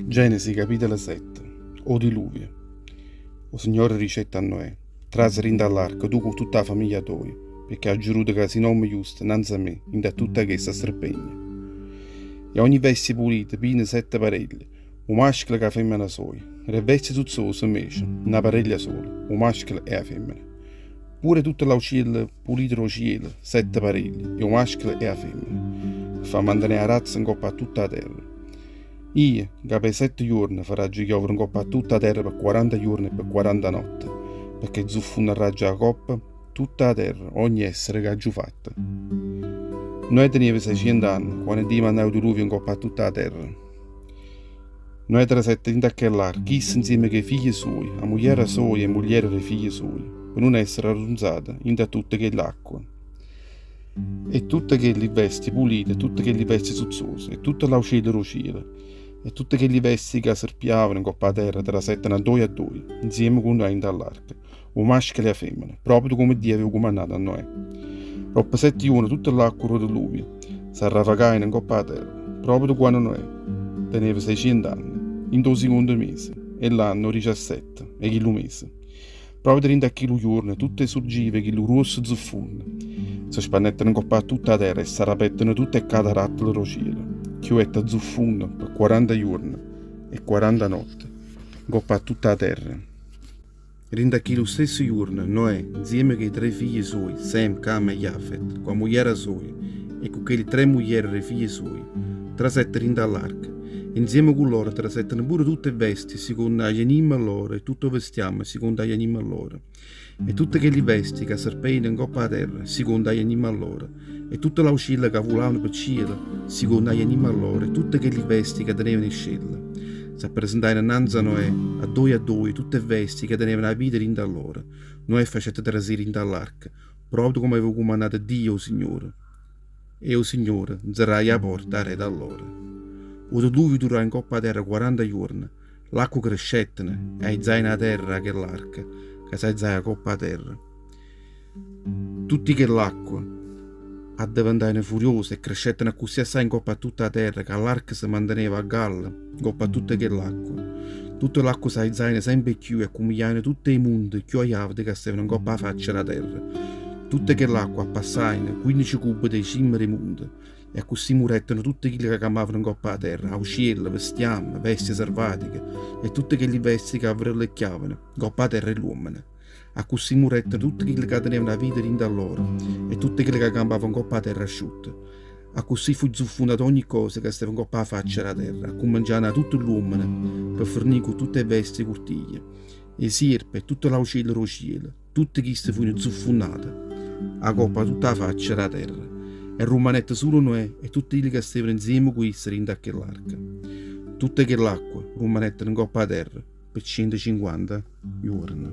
Genesi capitolo 7. O diluvio. O Signore ricetta a Noè: traseri in dall'arca tu con tutta la famiglia tua, perché ha giurato che se non mi giusto innanzi a me, in da tutta questa strepegna. E ogni veste pulita, pina 7 parelli, un maschio che la femmina sua. E le vesti tuzzose invece, una parella sola, un maschio e la femmina. Pure tutta l'uccello pulito lo cielo, 7 parelli, e un maschio e la femmina. Fa mantenere la razza in coppa a tutta la terra. Io, che per 7 giorni farà giocare in coppa a tutta la terra per 40 giorni e per 40 notti, perché zuffu una raggia la coppa, tutta la terra, ogni essere che ha giù fatta. Noi teneva 600 anni, quando Dio mandava il diluvio in coppa a tutta la terra. Noi tra 7 in tacchelar, chissà insieme che i figli suoi, a moglie sua e moglie dei figli suoi, per non essere arrunzata in da tutte che l'acqua. E tutte che li vesti pulite, tutte che li vesti suzzose, e tutta l'aucello rociera, e tutte che li vesti che serpiavano in coppa a terra tra 7 a 2, insieme con noi in dall'arca, o maschio e la femmina, proprio come Dio aveva comandato a Noè. Dopo 7 giorni tutta l'acqua del diluvio s'arrafagava in coppa a terra, proprio quando Noè teneva 600 anni, in 2 secondi mese, e l'anno 17, e chi lo mese. Proprio 30 kg giorni, tutte sorgive, che lo rosso zuffunne. Si spannettano in coppa a tutta la terra e si rapettano tutte le cataratte del cielo. Chiuetta zuffunne per 40 giorni e 40 notti, in coppa a tutta la terra. 30 kg lo stesso giorno, Noè, insieme con i 3 figli suoi, Sem, Cam e Jafet, con la moglie sua, e con quelle 3 mogli dei figli suoi, trasettero dall'arca. Insieme con loro trasettano pure tutte le vesti, secondo gli animali loro, e tutto vestiamo, secondo gli animali loro. E tutte quelle vesti che serpevano in coppa a terra, secondo gli animali loro. E tutte le uscille che volavano per cielo, secondo gli animali loro. E tutte quelle vesti che tenevano in scella. Si presentavano innanzi a Noè, a due, tutte le vesti che tenevano la vita in da loro. Noè facette trasire in dall'arca, proprio come aveva comandato Dio, il Signore. E il Signore zerrà la porta a re da loro. O diluvio durò in coppa a terra 40 giorni, l'acqua crescettene e aizzai a terra che l'arca, che si aizzai a coppa a terra. Tutti che l'acqua addiventavano furiosi e crescettene così assai in coppa a tutta la terra che l'arca si manteneva a galla in coppa a tutta che l'acqua. Tutta l'acqua si aizzava sempre più e accomigliavano tutti i mondi più aiavati che stavano in coppa a faccia alla terra. Tutte che l'acqua passavano 15 cubi dei cimmi dei mondi. E così murettano tutti quelli che camavano in coppa a terra, auciello, vestiamme, vesti selvatiche, e tutte quelle vesti che avverlecchiavano, in coppa a terra e l'uomine. A così murettano tutti quelli che tenevano la vita in da loro, e tutti quelli che campavano in coppa a terra asciutta. A così fu zuffonata ogni cosa che stava in coppa a faccia alla terra, a cominciare a tutto l'uomine, per fornire con tutte le vesti cortiglie. E sierpe e tutto l'auciello rocielo, tutte queste furono zuffonate, a coppa tutta la faccia alla terra. E rimanette solo Noè e tutti quelli che stavano insieme con essere in l'arca. Tutte che l'acqua rimanette in coppa a terra per 150 giorni.